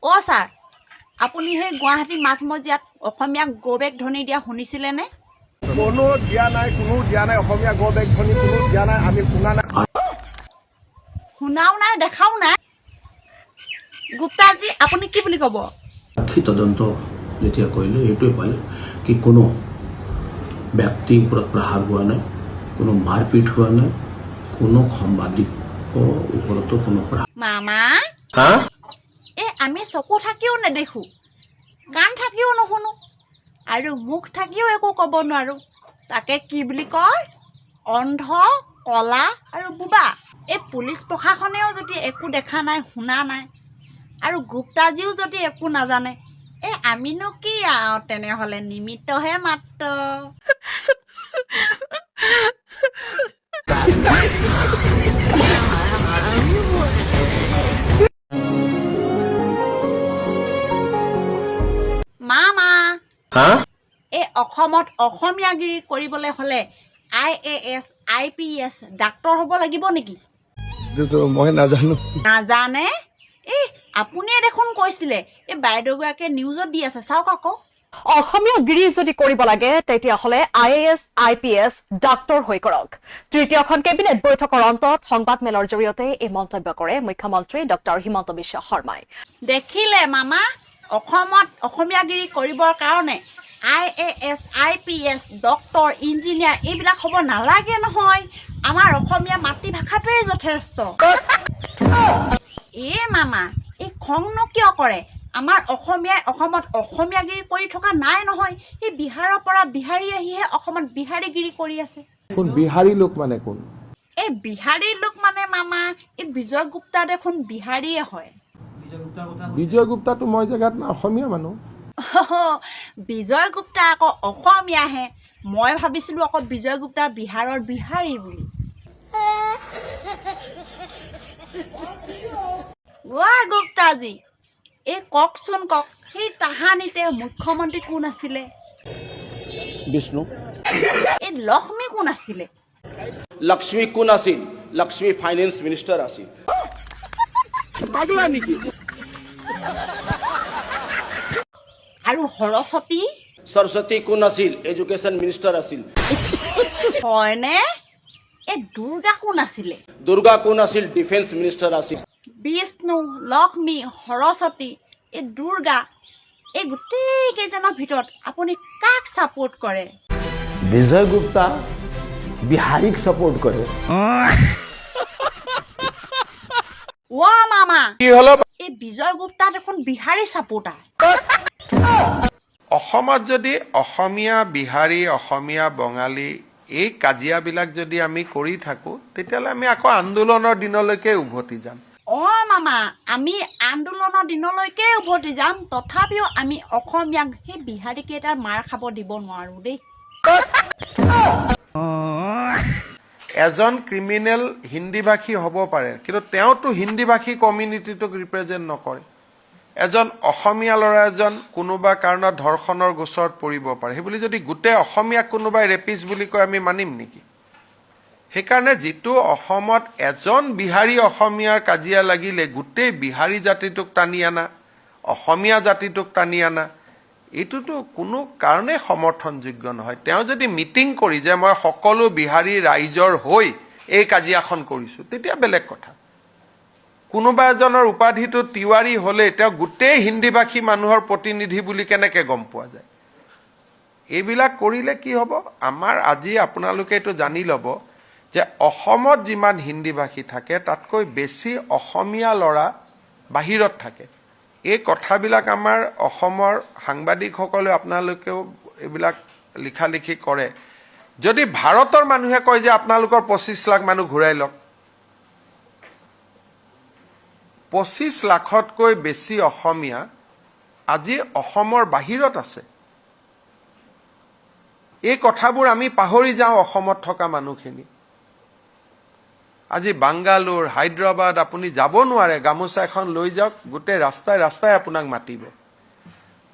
অ' sir আপুনি সেই গুৱাহাটী মাজমজিয়াত অসমীয়াক গৌবেগ ধ্বনি দিয়া শুনিছিলেনে? কোনো দিয়া নাই অসমীয়া গ বেগ ধ্বনি কোনো দিয়া নাই আমি শুনা নাই শুনাও নাই দেখাও নাই। গুপ্তাজী আপুনি কি বুলি ক'ব? সাক্ষী তদন্ত যেতিয়া কৰিলোঁ এইটোৱে পালে কি কোনো ব্যক্তিৰ ওপৰত প্ৰহাৰ হোৱা নাই, কোনো মাৰপিট হোৱা নাই, কোনো সাংবাদিকৰ ওপৰতো কোনো প্ৰহাৰ। মামা আমি চকু থাকিও নেদেখোঁ, কাণ থাকিও নুশুনো আৰু মুখ থাকিও একো ক'ব নোৱাৰোঁ। তাকে কি বুলি কয়, অন্ধ, কলা আৰু বোবা। এই পুলিচ প্ৰশাসনেও যদি একো দেখা নাই, শুনা নাই, আৰু গুপ্তাজীও যদি একো নাজানে, আমিনো কি আৰু তেনেহ'লে নিমিত্তহে মাত্ৰ। মামা অসমত অসমীয়াগিৰি কৰিবলৈ হ'লে IAS, IPS ডাক্তৰ হ'ব লাগিব নেকি? মই নাজানো নাজানে? আপুনিয়ে দেখোন কৈছিলে, বাইদেউগৰাকীয়ে নিউজত দি আছে, চাওক আকৌ। অসমীয়া গিৰি যদি কৰিব লাগে তেতিয়াহ'লে IAS, IPS ডাক্তৰ হৈ কৰক। তৃতীয়খন কেবিনেট বৈঠকৰ অন্তত সংবাদমেলৰ জৰিয়তে এই মন্তব্য কৰে মুখ্যমন্ত্ৰী ডক্টৰ হিমন্ত বিশ্ব শৰ্মাই। দেখিলে মামা, অসমত অসমীয়াগিৰি কৰিবৰ কাৰণে IAS, IPS ডক্তৰ, ইঞ্জিনিয়াৰ এইবিলাক হ'ব নালাগে নহয়। আমাৰ অসমীয়া মাতৃভাষাটোৱেই যথেষ্ট। মামা, খংনো কিয় কৰে? আমাৰ অসমীয়াই অসমত অসমীয়াগিৰি কৰি থকা নাই নহয়। বিহাৰৰ পৰা বিহাৰী আহিহে অসমত বিহাৰীগিৰি কৰি আছে। কোন বিহাৰী লোক মানে কোন? বিহাৰী লোক মানে মামা, বিজয় গুপ্তা দেখোন বিহাৰীয়ে হয়। বিজয় গুপ্তাটো মই জেগাত অসমীয়া মানুহ। বিজয় গুপ্তা আকৌ অসমীয়াহে। মই ভাবিছিলোঁ আকৌ বিজয় গুপ্তা বিহাৰৰ বিহাৰী বুলি। গুপ্তাজী, কওকচোন কওক, সেই তাহানিতে মুখ্যমন্ত্ৰী কোন আছিলে? বিষ্ণু। লক্ষ্মী কোন আছিলে? লক্ষ্মী কোন আছিল? লক্ষ্মী ফাইনেন্স মিনিষ্টাৰ আছিল। আৰু সৰস্বতী? সৰস্বতী কোন আছিল? এডুকেশ্যন মিনিষ্টাৰ আছিল। হয়নে? দুৰ্গা কোন আছিলে? দুৰ্গা কোন আছিল? ডিফেন্স মিনিষ্টাৰ আছিল। বিষ্ণু, লক্ষ্মী, সৰস্বতী, দুৰ্গা, গোটেই কেইজনৰ ভিতৰত আপুনি কাক ছাপোৰ্ট কৰে? বিজয় গুপ্তা বিহাৰীক ছাপোৰ্ট কৰে। মামা, কি হলো? বিজয় গুপ্তা দেখোন বিহাৰী ছাপোৰ্টাৰ। অসমত যদি অসমীয়া বিহাৰী, অসমীয়া বঙালী এই কাজিয়াবিলাক যদি আমি কৰি থাকোঁ, তেতিয়াহ'লে আমি আকৌ আন্দোলনৰ দিনলৈকে উভতি যাম। মামা, আমি আন্দোলনৰ দিনলৈকে উভতি যাম, তথাপিও আমি অসমীয়াক সেই বিহাৰী কেইটাৰ মাৰ খাব দিব নোৱাৰো দেই। এজন ক্ৰিমিনেল হিন্দীভাষী হ'ব পাৰে, কিন্তু তেওঁতো হিন্দীভাষী কমিউনিটিটোক ৰিপ্ৰেজেণ্ট নকৰে। এজন অসমীয়া ল'ৰা এজন কোনোবা কাৰণত ধৰ্ষণৰ গোচৰত পৰিব পাৰে, সেইবুলি যদি গোটেই অসমীয়াক কোনোবাই ৰেপিষ্ট বুলি কয় আমি মানিম নেকি? সেইকাৰণে যিটো অসমত এজন বিহাৰী অসমীয়াৰ কাজিয়া লাগিলে গোটেই বিহাৰী জাতিটোক টানি আনা, অসমীয়া জাতিটোক টানি আনা, এইটোতো কোনো কাৰণেই সমৰ্থনযোগ্য নহয়। তেওঁ যদি মিটিং কৰি যে মই সকলো বিহাৰী ৰাইজৰ হৈ এই কাজিয়াখন কৰিছোঁ, তেতিয়া বেলেগ কথা। কোনোবা এজনৰ উপাধিটো তিৱাৰী হ'লে তেওঁ গোটেই হিন্দীভাষী মানুহৰ প্ৰতিনিধি বুলি কেনেকৈ গম পোৱা যায়? এইবিলাক কৰিলে কি হ'ব? আমাৰ আজি আপোনালোকে এইটো জানি ল'ব যে অসমত যিমান হিন্দীভাষী থাকে তাতকৈ বেছি অসমীয়া ল'ৰা বাহিৰত থাকে। এই কথাবিলাক আমাৰ অসমৰ সাংবাদিকসকলে আপোনালোকেও এইবিলাক লিখালিখি কৰে। যদি ভাৰতৰ মানুহে কয় যে আপোনালোকৰ 25 লাখ মানুহ ঘূৰাই লওক, 25 লাখতকৈ বেছি অসমীয়া আজি অসমৰ বাহিৰত আছে। এই কথাবোৰ আমি পাহৰি যাওঁ অসমত থকা মানুহখিনি। আজি বাংগালোৰ, হায়দৰাবাদ আপুনি যাব নোৱাৰে, গামোচা এখন লৈ যাওক, গোটেই ৰাস্তাই ৰাস্তাই আপোনাক মাতিব।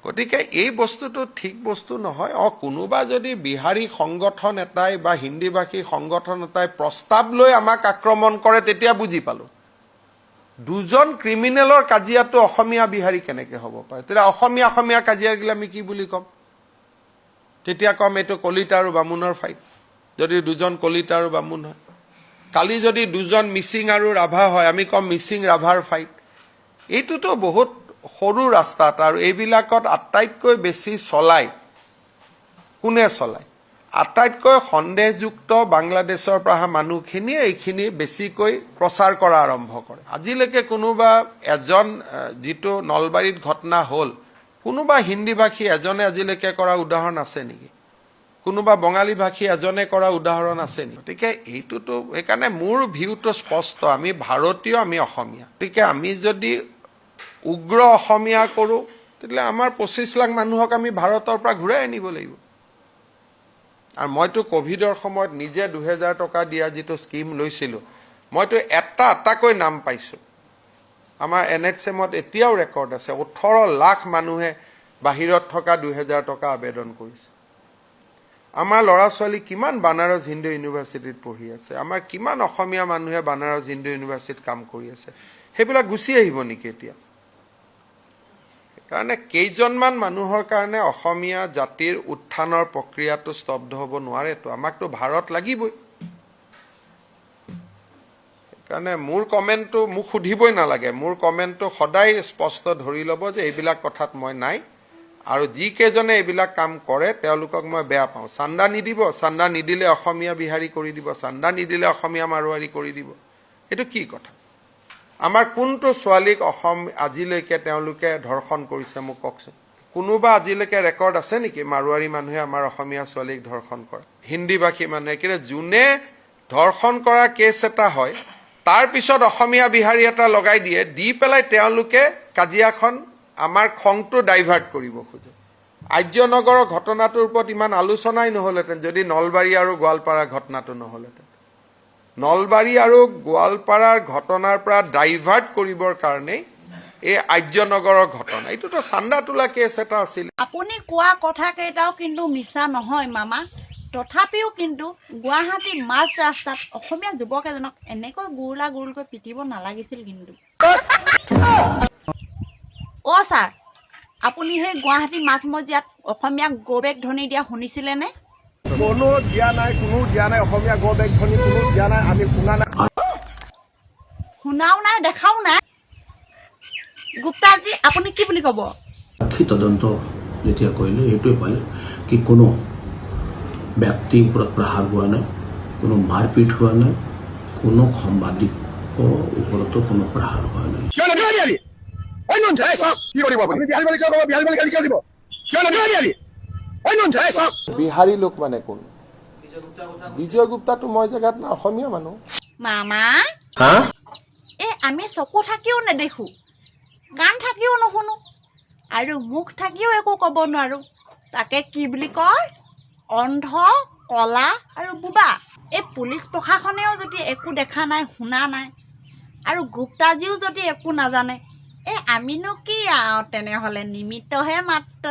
গতিকে এই বস্তুটো ঠিক বস্তু নহয়। কোনোবা যদি বিহাৰী সংগঠন এটাই বা হিন্দীভাষী সংগঠন এটাই প্ৰস্তাৱ লৈ আমাক আক্ৰমণ কৰে তেতিয়া বুজি পালোঁ। দুজন ক্ৰিমিনেলৰ কাজিয়াটো অসমীয়া বিহাৰী কেনেকৈ হ'ব পাৰে? তেতিয়া অসমীয়া কাজিয়াগিলা আমি কি বুলি ক'ম? তেতিয়া ক'ম এইটো কলিতা আৰু বামুণৰ ফাইট, যদি দুজন কলিতা আৰু বামুণ হয়। কালি যদি দুজন মিচিং আৰু ৰাভা হয়, আমি ক'ম মিচিং ৰাভাৰ ফাইট। এইটোতো বহুত সৰু ৰাস্তা এটা, আৰু এইবিলাকত আটাইতকৈ বেছি চলায় কোনে চলায়? আটাইতকৈ সন্দেহযুক্ত বাংলাদেশৰ পৰা অহা মানুহখিনিয়ে এইখিনি বেছিকৈ প্ৰচাৰ কৰা আৰম্ভ কৰে। আজিলৈকে কোনোবা এজন, যিটো নলবাৰীত ঘটনা হ'ল, কোনোবা হিন্দী ভাষী এজনে আজিলৈকে কৰা উদাহৰণ আছে নেকি? কোনোবা বঙালী ভাষী এজনে কৰা উদাহৰণ আছে নেকি? গতিকে এইটোতো, সেইকাৰণে মোৰ ভিউটো স্পষ্ট, আমি ভাৰতীয়, আমি অসমীয়া। গতিকে আমি যদি উগ্ৰ অসমীয়া কৰোঁ, তেতিয়াহ'লে আমাৰ 25 লাখ মানুহক আমি ভাৰতৰ পৰা ঘূৰাই আনিব লাগিব। আৰু মইতো ক'ভিডৰ সময়ত নিজে 2000 টকা দিয়া যিটো স্কিম লৈছিলোঁ, মইতো এটাকৈ নাম পাইছোঁ। আমাৰ NHM-ত এতিয়াও ৰেকৰ্ড আছে, 18 লাখ মানুহে বাহিৰত থকা 2000 টকা আবেদন কৰিছে। আমাৰ ল'ৰা ছোৱালী কিমান বানাৰস হিন্দু ইউনিভাৰ্চিটিত পঢ়ি আছে, আমাৰ কিমান অসমীয়া মানুহে বানাৰস হিন্দু ইউনিভাৰ্চিটিত কাম কৰি আছে, সেইবিলাক গুচি আহিব নেকি এতিয়া? সেইকাৰণে কেইজনমান মানুহৰ কাৰণে অসমীয়া জাতিৰ উত্থানৰ প্ৰক্ৰিয়াটো স্তব্ধ হ'ব নোৱাৰেতো, আমাকতো ভাৰত লাগিবই। সেইকাৰণে মোৰ কমেণ্টটো মোক সুধিবই নালাগে, মোৰ কমেণ্টটো সদায় স্পষ্ট ধৰি ল'ব যে এইবিলাক কথাত মই নাই, আৰু যিকেইজনে এইবিলাক কাম কৰে তেওঁলোকক মই বেয়া পাওঁ। চান্দা নিদিব, চান্দা নিদিলে অসমীয়া বিহাৰী কৰি দিব, চান্দা নিদিলে অসমীয়া মাৰোৱাৰী কৰি দিব, এইটো কি কথা? আমাৰ কোনটো ছোৱালীক আজিলৈকে তেওঁলোকে ধৰ্ষণ কৰিছে মোক কওকচোন? কোনোবা আজিলৈকে ৰেকৰ্ড আছে নেকি মাৰোৱাৰী মানুহে আমাৰ অসমীয়া ছোৱালীক ধৰ্ষণ কৰে? হিন্দী ভাষী মানুহে, কিন্তু যোনে ধৰ্ষণ কৰা কেছ এটা হয়, তাৰ পিছত অসমীয়া বিহাৰী এটা লগাই দিয়ে, দি পেলাই তেওঁলোকে কাজিয়াখন, আমাৰ খংটো ডাইভাৰ্ট কৰিব খোজে। আৰ্যনগৰৰ ঘটনাটোৰ ওপৰত ইমান আলোচনাই নহ'লহেঁতেন যদি নলবাৰী আৰু গোৱালপাৰাৰ ঘটনাটো নহ'লহেঁতেন। নলবাৰী আৰু গোৱালপাৰাৰ ঘটনাৰ পৰা ডাইভাৰ্ট কৰিবৰ কাৰণেই এই আৰ্যনগৰৰ ঘটনা, এইটোতো চান্দা তোলা কেছ এটা আছিল। আপুনি কোৱা কথাকেইটাও কিন্তু মিছা নহয় মামা। তথাপিও কিন্তু গুৱাহাটী মাজ ৰাস্তাত অসমীয়া যুৱক এজনক এনেকৈ গুৰকৈ পিটিব নালাগিছিল কিন্তু। অ' ছাৰ, আপুনি সেই গুৱাহাটী মাজমজিয়াত অসমীয়াক গৌবেগ ধ্বনি দিয়া শুনিছিলেনে? কোনো দিয়া নাই, অসমীয়া গ বেগ ধ্বনি কোনো দিয়া নাই, আমি শুনা নাই। শুনাও নাই, দেখাও নাই। গুপ্তাজী, আপুনি কি বুলি ক'ব? সাক্ষী তদন্ত যেতিয়া কৰিলে এইটোৱে পালে কি কোনো ব্যক্তিৰ ওপৰত প্ৰহাৰ হোৱা নাই, কোনো মাৰপিট হোৱা নাই, কোনো সাংবাদিকৰ ওপৰতো কোনো প্ৰহাৰ হোৱা নাই। বিহাৰী লোক মানে কোন? বিজয় গুপ্তাটো মই জেগাত না, অসমীয়া মানুহ। মামা, আমি চকু থাকিও নেদেখো, কাণ থাকিও নুশুনো, আৰু মুখ থাকিও একো ক'ব নোৱাৰো। তাকে কি বুলি কয়? অন্ধ, কলা আৰু বোবা। এই পুলিচ প্ৰশাসনেও যদি একো দেখা নাই, শুনা নাই, আৰু গুপ্তাজীও যদি একো নাজানে, আমিনো কি আৰু তেনেহ'লে নিমিত্তহে মাত্ৰ।